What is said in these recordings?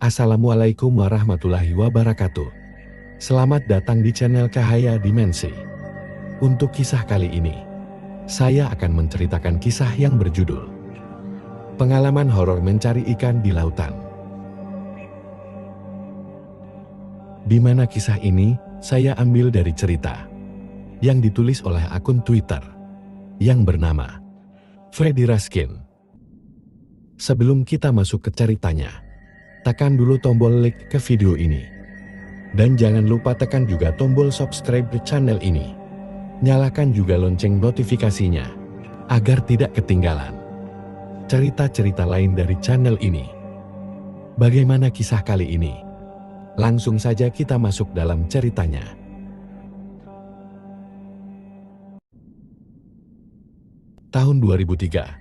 Assalamualaikum warahmatullahi wabarakatuh. Selamat datang di channel Cahaya Dimensi. Untuk kisah kali ini, saya akan menceritakan kisah yang berjudul Pengalaman Horor Mencari Ikan di Lautan. Di mana kisah ini saya ambil dari cerita yang ditulis oleh akun Twitter yang bernama Freddy Raskin. Sebelum kita masuk ke ceritanya, tekan dulu tombol like ke video ini. Dan jangan lupa tekan juga tombol subscribe di channel ini. Nyalakan juga lonceng notifikasinya, agar tidak ketinggalan cerita-cerita lain dari channel ini. Bagaimana kisah kali ini? Langsung saja kita masuk dalam ceritanya. Tahun 2003.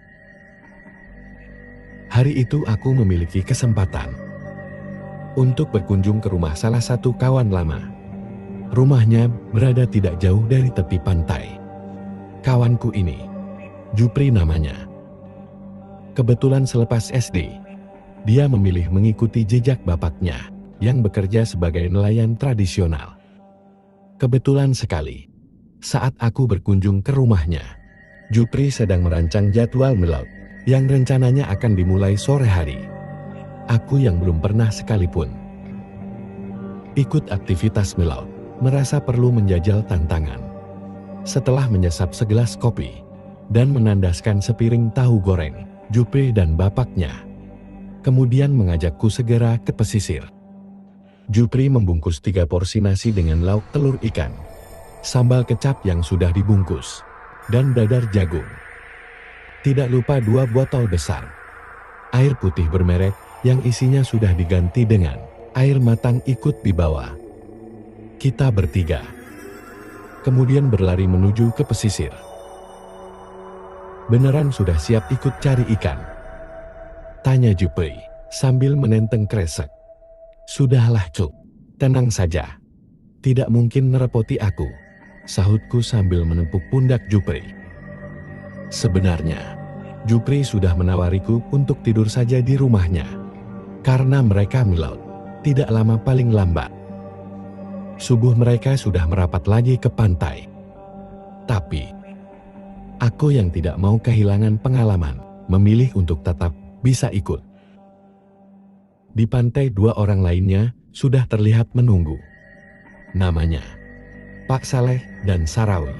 Hari itu aku memiliki kesempatan untuk berkunjung ke rumah salah satu kawan lama. Rumahnya berada tidak jauh dari tepi pantai. Kawanku ini, Jupri namanya. Kebetulan selepas SD, dia memilih mengikuti jejak bapaknya yang bekerja sebagai nelayan tradisional. Kebetulan sekali, saat aku berkunjung ke rumahnya, Jupri sedang merancang jadwal melaut yang rencananya akan dimulai sore hari. Aku yang belum pernah sekalipun ikut aktivitas melaut, merasa perlu menjajal tantangan. Setelah menyesap segelas kopi dan menandaskan sepiring tahu goreng, Jupri dan bapaknya kemudian mengajakku segera ke pesisir. Jupri membungkus 3 porsi nasi dengan lauk telur ikan, sambal kecap yang sudah dibungkus, dan dadar jagung. Tidak lupa 2 botol besar air putih bermerek yang isinya sudah diganti dengan air matang ikut dibawa. Kita bertiga kemudian berlari menuju ke pesisir. Beneran sudah siap ikut cari ikan? Tanya Jupri sambil menenteng kresek. Sudahlah Cuk, tenang saja. Tidak mungkin ngerepoti aku, sahutku sambil menepuk pundak Jupri. Sebenarnya, Jupri sudah menawariku untuk tidur saja di rumahnya. Karena mereka melaut tidak lama paling lambat subuh mereka sudah merapat lagi ke pantai. Tapi, aku yang tidak mau kehilangan pengalaman, memilih untuk tetap bisa ikut. Di pantai 2 orang lainnya sudah terlihat menunggu. Namanya Pak Saleh dan Sarawi.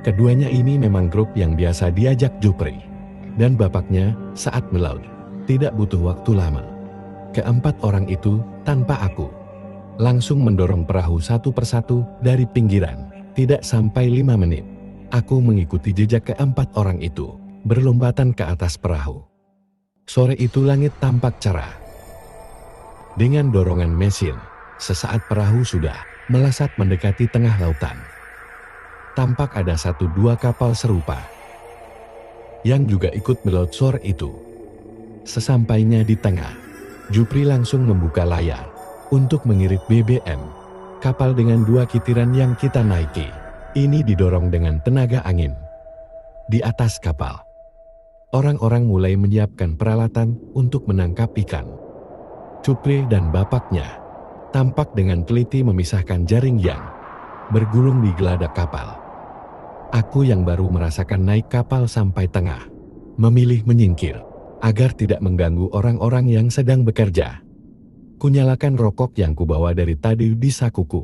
Keduanya ini memang grup yang biasa diajak Jupri dan bapaknya saat melaut. Tidak butuh waktu lama. Keempat orang itu tanpa aku langsung mendorong perahu satu persatu dari pinggiran. Tidak sampai 5 menit, aku mengikuti jejak keempat orang itu berlompatan ke atas perahu. Sore itu langit tampak cerah. Dengan dorongan mesin, sesaat perahu sudah melesat mendekati tengah lautan. Tampak ada 1-2 kapal serupa yang juga ikut melaut sore itu. Sesampainya di tengah, Jupri langsung membuka layar untuk mengirit BBM. Kapal dengan 2 kitiran yang kita naiki ini didorong dengan tenaga angin. Di atas kapal, orang-orang mulai menyiapkan peralatan untuk menangkap ikan. Jupri dan bapaknya tampak dengan teliti memisahkan jaring yang bergulung di geladak kapal. Aku yang baru merasakan naik kapal sampai tengah, memilih menyingkir agar tidak mengganggu orang-orang yang sedang bekerja. Kunyalakan rokok yang kubawa dari tadi di sakuku,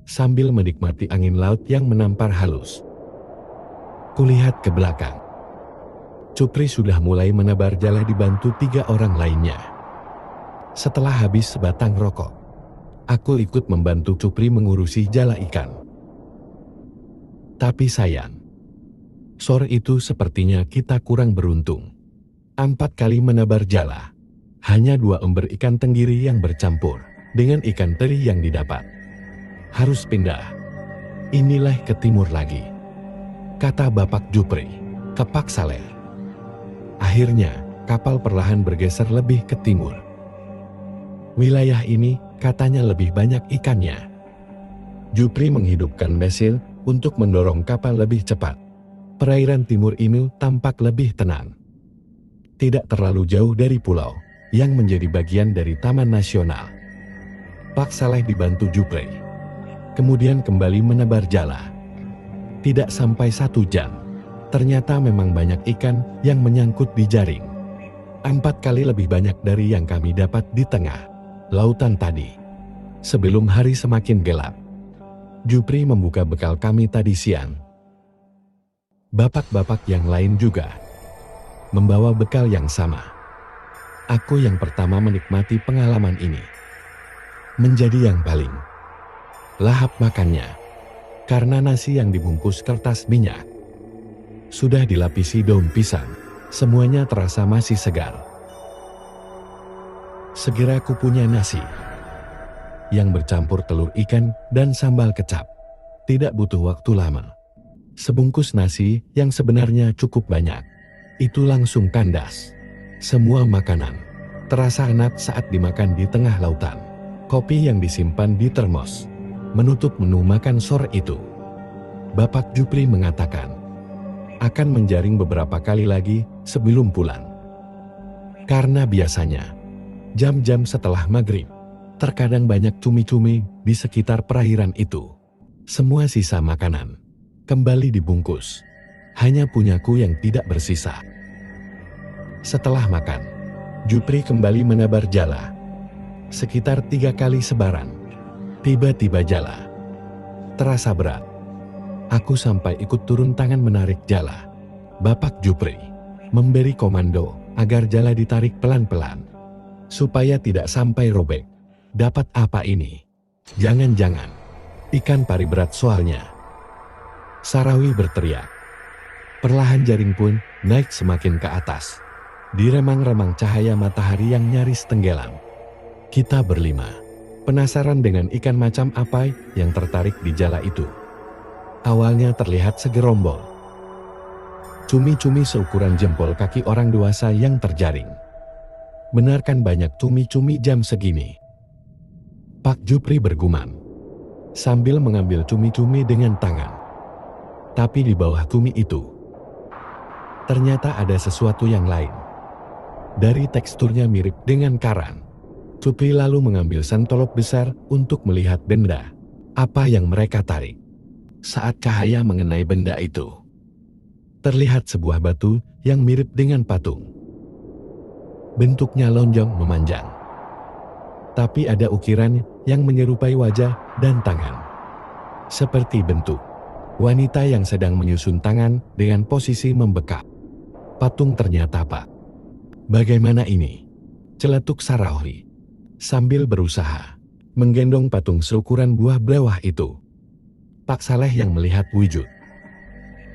sambil menikmati angin laut yang menampar halus. Kulihat ke belakang. Jupri sudah mulai menebar jala dibantu 3 orang lainnya. Setelah habis sebatang rokok, aku ikut membantu Jupri mengurusi jala ikan. Tapi sayang, sore itu sepertinya kita kurang beruntung. 4 kali menebar jala, hanya 2 ember ikan tenggiri yang bercampur dengan ikan teri yang didapat. Harus pindah. Inilah ke timur lagi, kata bapak Jupri ke Pak Saleh. Akhirnya, kapal perlahan bergeser lebih ke timur. Wilayah ini katanya lebih banyak ikannya. Jupri menghidupkan mesin untuk mendorong kapal lebih cepat. Perairan timur ini tampak lebih tenang. Tidak terlalu jauh dari pulau, yang menjadi bagian dari Taman Nasional. Pak Saleh dibantu Jupri, kemudian kembali menebar jala. Tidak sampai 1 jam, ternyata memang banyak ikan yang menyangkut di jaring. 4 kali lebih banyak dari yang kami dapat di tengah lautan tadi. Sebelum hari semakin gelap, Jupri membuka bekal kami tadi siang. Bapak-bapak yang lain juga membawa bekal yang sama. Aku yang pertama menikmati pengalaman ini. Menjadi yang paling lahap makannya, karena nasi yang dibungkus kertas minyak sudah dilapisi daun pisang, semuanya terasa masih segar. Segera aku punya nasi yang bercampur telur ikan dan sambal kecap. Tidak butuh waktu lama. Sebungkus nasi yang sebenarnya cukup banyak, itu langsung kandas. Semua makanan terasa enak saat dimakan di tengah lautan. Kopi yang disimpan di termos menutup menu makan sore itu. Bapak Jupri mengatakan akan menjaring beberapa kali lagi sebelum pulang. Karena biasanya jam-jam setelah maghrib, terkadang banyak cumi-cumi di sekitar perairan itu. Semua sisa makanan kembali dibungkus. Hanya punyaku yang tidak bersisa. Setelah makan, Jupri kembali menebar jala. Sekitar 3 kali sebaran. Tiba-tiba jala terasa berat. Aku sampai ikut turun tangan menarik jala. Bapak Jupri memberi komando agar jala ditarik pelan-pelan, supaya tidak sampai robek. Dapat apa ini? Jangan-jangan ikan pari berat soalnya. Sarawi berteriak. Perlahan jaring pun naik semakin ke atas. Di remang-remang cahaya matahari yang nyaris tenggelam. Kita berlima penasaran dengan ikan macam apa yang tertarik di jala itu. Awalnya terlihat segerombol cumi-cumi seukuran jempol kaki orang dewasa yang terjaring. Benarkan banyak cumi-cumi jam segini? Pak Jupri bergumam sambil mengambil cumi-cumi dengan tangan. Tapi di bawah cumi itu ternyata ada sesuatu yang lain. Dari teksturnya mirip dengan karang. Jupri lalu mengambil sentolop besar untuk melihat benda apa yang mereka tarik. Saat cahaya mengenai benda itu, terlihat sebuah batu yang mirip dengan patung. Bentuknya lonjong memanjang, tapi ada ukiran yang menyerupai wajah dan tangan. Seperti bentuk wanita yang sedang menyusun tangan dengan posisi membekap. Patung ternyata Pak. Bagaimana ini? Celetuk Sarawi sambil berusaha menggendong patung seukuran buah belewah itu. Pak Saleh yang melihat wujud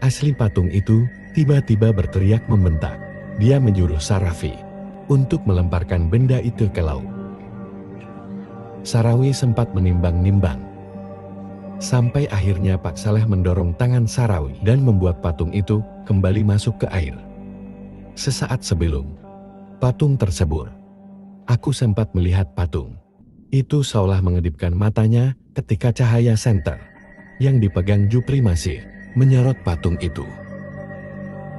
asli patung itu tiba-tiba berteriak membentak. Dia menyuruh Sarafi untuk melemparkan benda itu ke laut. Sarawi sempat menimbang-nimbang. Sampai akhirnya Pak Saleh mendorong tangan Sarawi dan membuat patung itu kembali masuk ke air. Sesaat sebelum patung tersebut, aku sempat melihat patung itu seolah mengedipkan matanya ketika cahaya senter yang dipegang Jupri masih menyorot patung itu.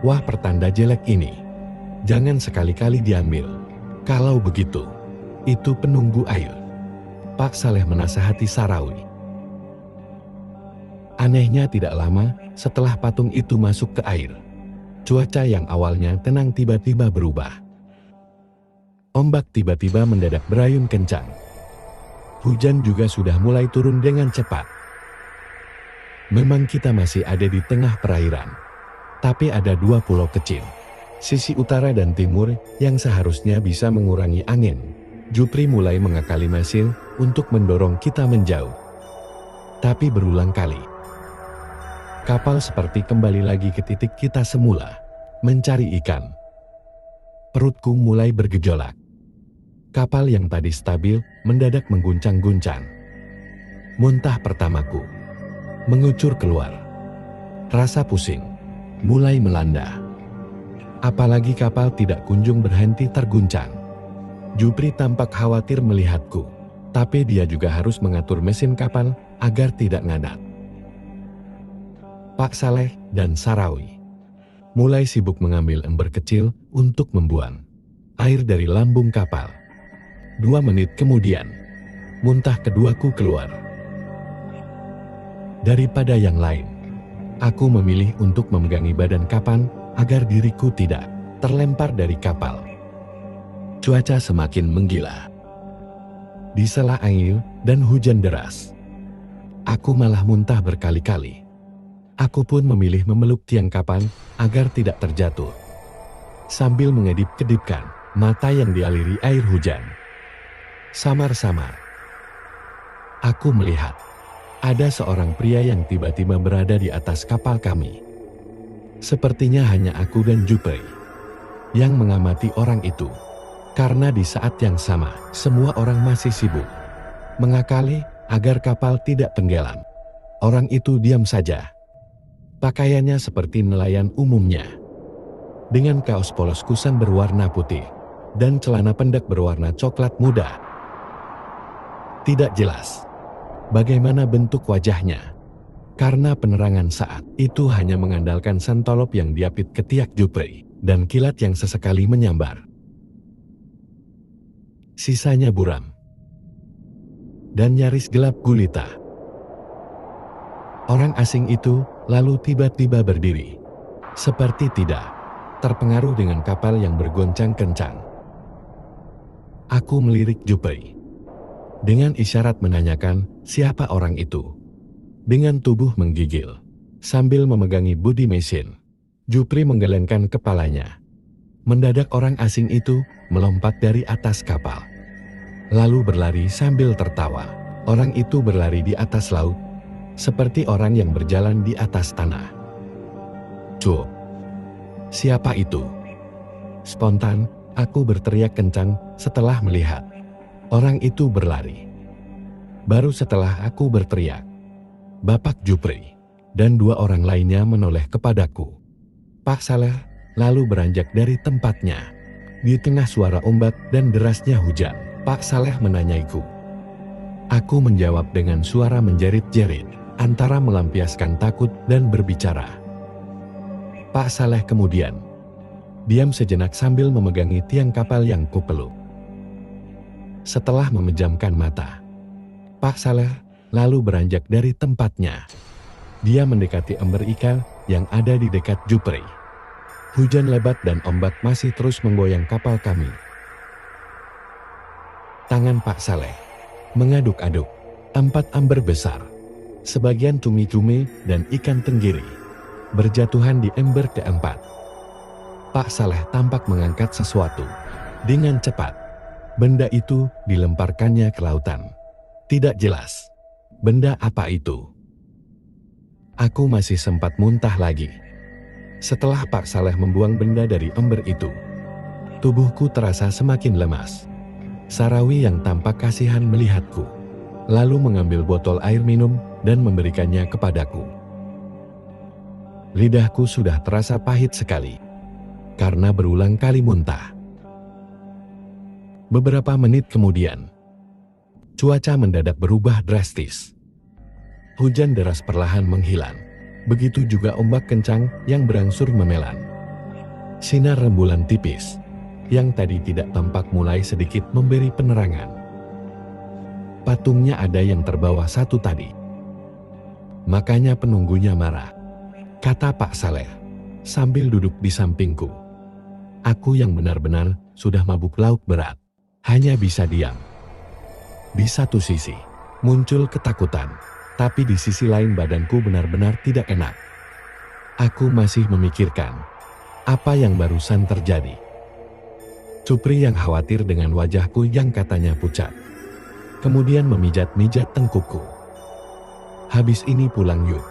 Wah, pertanda jelek ini. Jangan sekali-kali diambil. Kalau begitu, itu penunggu air. Pak Saleh menasihati Sarawi. Anehnya tidak lama setelah patung itu masuk ke air, cuaca yang awalnya tenang tiba-tiba berubah. Ombak tiba-tiba mendadak berayun kencang. Hujan juga sudah mulai turun dengan cepat. Memang kita masih ada di tengah perairan, tapi ada 2 pulau kecil, sisi utara dan timur, yang seharusnya bisa mengurangi angin. Jupri mulai mengakali mesin untuk mendorong kita menjauh. Tapi berulang kali, kapal seperti kembali lagi ke titik kita semula, mencari ikan. Perutku mulai bergejolak. Kapal yang tadi stabil mendadak mengguncang-guncang. Muntah pertamaku mengucur keluar. Rasa pusing mulai melanda. Apalagi kapal tidak kunjung berhenti terguncang. Jupri tampak khawatir melihatku, tapi dia juga harus mengatur mesin kapal agar tidak ngadat. Pak Saleh dan Sarawi mulai sibuk mengambil ember kecil untuk membuang air dari lambung kapal. 2 menit kemudian, muntah keduaku keluar. Daripada yang lain, aku memilih untuk memegangi badan kapal agar diriku tidak terlempar dari kapal. Cuaca semakin menggila. Di sela angin dan hujan deras, aku malah muntah berkali-kali. Aku pun memilih memeluk tiang kapal agar tidak terjatuh. Sambil mengedip-kedipkan mata yang dialiri air hujan. Samar-samar, aku melihat ada seorang pria yang tiba-tiba berada di atas kapal kami. Sepertinya hanya aku dan Jupri yang mengamati orang itu. Karena di saat yang sama, semua orang masih sibuk mengakali agar kapal tidak tenggelam. Orang itu diam saja. Pakaiannya seperti nelayan umumnya, dengan kaos polos kusam berwarna putih dan celana pendek berwarna coklat muda. Tidak jelas bagaimana bentuk wajahnya, karena penerangan saat itu hanya mengandalkan sentolop yang diapit ketiak Jupri dan kilat yang sesekali menyambar. Sisanya buram dan nyaris gelap gulita. Orang asing itu lalu tiba-tiba berdiri, seperti tidak terpengaruh dengan kapal yang bergoncang kencang. Aku melirik Jupri dengan isyarat menanyakan siapa orang itu. Dengan tubuh menggigil, sambil memegangi bodi mesin, Jupri menggelengkan kepalanya. Mendadak orang asing itu melompat dari atas kapal, lalu berlari sambil tertawa. Orang itu berlari di atas laut, seperti orang yang berjalan di atas tanah. Cup, siapa itu? Spontan, aku berteriak kencang setelah melihat orang itu berlari. Baru setelah aku berteriak, Bapak Jupri dan 2 orang lainnya menoleh kepadaku. Pak Saleh lalu beranjak dari tempatnya. Di tengah suara ombak dan derasnya hujan, Pak Saleh menanyaiku. Aku menjawab dengan suara menjerit-jerit, antara melampiaskan takut dan berbicara. Pak Saleh kemudian diam sejenak sambil memegangi tiang kapal yang kupeluk. Setelah memejamkan mata, Pak Saleh lalu beranjak dari tempatnya. Dia mendekati ember ikan yang ada di dekat Jupri. Hujan lebat dan ombak masih terus menggoyang kapal kami. Tangan Pak Saleh mengaduk-aduk 4 ember besar, sebagian cumi-cumi dan ikan tenggiri, berjatuhan di ember keempat. Pak Saleh tampak mengangkat sesuatu dengan cepat. Benda itu dilemparkannya ke lautan. Tidak jelas benda apa itu. Aku masih sempat muntah lagi. Setelah Pak Saleh membuang benda dari ember itu, tubuhku terasa semakin lemas. Sarawi yang tampak kasihan melihatku, lalu mengambil botol air minum dan memberikannya kepadaku. Lidahku sudah terasa pahit sekali, karena berulang kali muntah. Beberapa menit kemudian, cuaca mendadak berubah drastis. Hujan deras perlahan menghilang, begitu juga ombak kencang yang berangsur memelan. Sinar rembulan tipis, yang tadi tidak tampak mulai sedikit memberi penerangan. Patungnya ada yang terbawa satu tadi. Makanya penunggunya marah, kata Pak Saleh, sambil duduk di sampingku. Aku yang benar-benar sudah mabuk laut berat, hanya bisa diam. Di satu sisi, muncul ketakutan, tapi di sisi lain badanku benar-benar tidak enak. Aku masih memikirkan apa yang barusan terjadi. Jupri yang khawatir dengan wajahku yang katanya pucat, kemudian memijat-mijat tengkukku. Habis ini pulang yuk,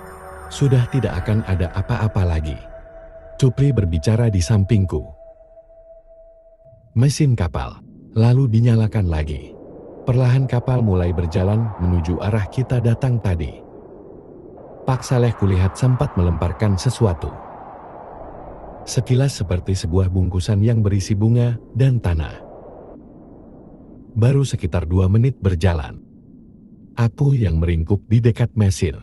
sudah tidak akan ada apa-apa lagi. Jupri berbicara di sampingku. Mesin kapal lalu dinyalakan lagi. Perlahan kapal mulai berjalan menuju arah kita datang tadi. Pak Saleh kulihat sempat melemparkan sesuatu. Sekilas seperti sebuah bungkusan yang berisi bunga dan tanah. Baru sekitar 2 menit berjalan, aku yang meringkuk di dekat mesin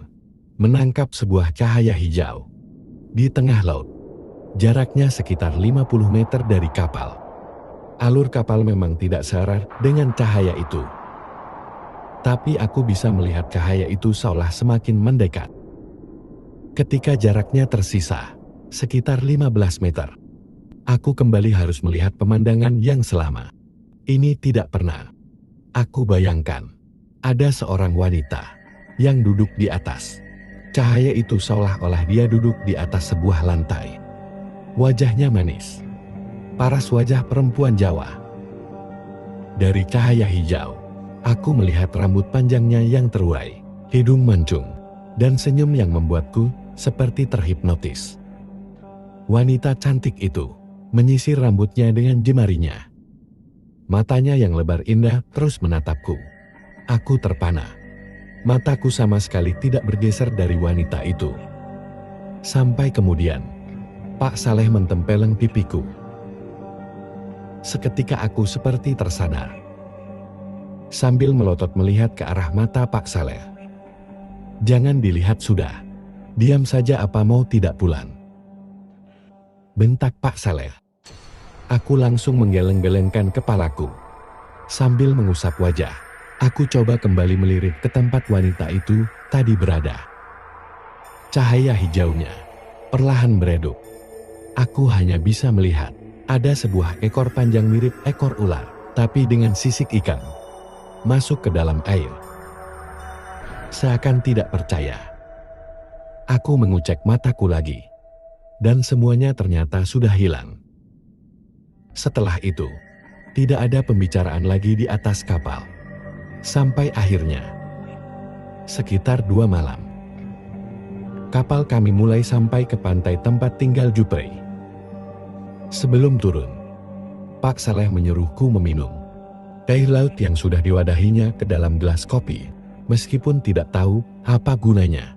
menangkap sebuah cahaya hijau di tengah laut, jaraknya sekitar 50 meter dari kapal. Alur kapal memang tidak searah dengan cahaya itu. Tapi aku bisa melihat cahaya itu seolah semakin mendekat. Ketika jaraknya tersisa, sekitar 15 meter, aku kembali harus melihat pemandangan yang selama ini tidak pernah aku bayangkan. Ada seorang wanita yang duduk di atas. Cahaya itu seolah-olah dia duduk di atas sebuah lantai. Wajahnya manis, paras wajah perempuan Jawa. Dari cahaya hijau, aku melihat rambut panjangnya yang terurai, hidung mancung, dan senyum yang membuatku seperti terhipnotis. Wanita cantik itu menyisir rambutnya dengan jemarinya. Matanya yang lebar indah terus menatapku. Aku terpana. Mataku sama sekali tidak bergeser dari wanita itu. Sampai kemudian, Pak Saleh mentempeleng pipiku. Seketika aku seperti tersadar. Sambil melotot melihat ke arah mata Pak Saleh. "Jangan dilihat sudah. Diam saja apa mau tidak pulang?" bentak Pak Saleh. Aku langsung menggeleng-gelengkan kepalaku. Sambil mengusap wajah, aku coba kembali melirik ke tempat wanita itu tadi berada. Cahaya hijaunya perlahan meredup. Aku hanya bisa melihat ada sebuah ekor panjang mirip ekor ular, tapi dengan sisik ikan, masuk ke dalam air. Seakan tidak percaya, aku mengucek mataku lagi, dan semuanya ternyata sudah hilang. Setelah itu, tidak ada pembicaraan lagi di atas kapal. Sampai akhirnya, sekitar 2 malam, kapal kami mulai sampai ke pantai tempat tinggal Jupri. Sebelum turun, Pak Saleh menyuruhku meminum teh laut yang sudah diwadahinya ke dalam gelas kopi, meskipun tidak tahu apa gunanya.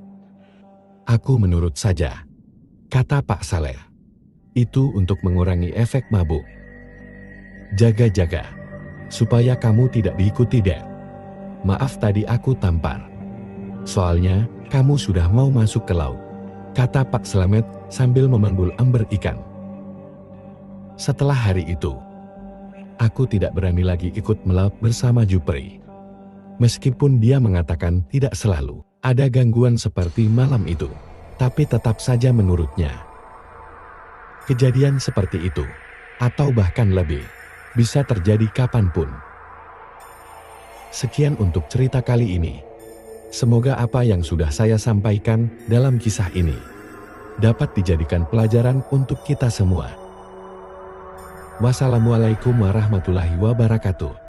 Aku menurut saja, kata Pak Saleh. Itu untuk mengurangi efek mabuk. Jaga-jaga, supaya kamu tidak diikuti deh. Maaf tadi aku tampar. Soalnya, kamu sudah mau masuk ke laut, kata Pak Slamet sambil memanggul ember ikan. Setelah hari itu, aku tidak berani lagi ikut melaut bersama Jupri. Meskipun dia mengatakan tidak selalu ada gangguan seperti malam itu, tapi tetap saja menurutnya, kejadian seperti itu, atau bahkan lebih, bisa terjadi kapanpun. Sekian untuk cerita kali ini. Semoga apa yang sudah saya sampaikan dalam kisah ini dapat dijadikan pelajaran untuk kita semua. Wassalamualaikum warahmatullahi wabarakatuh.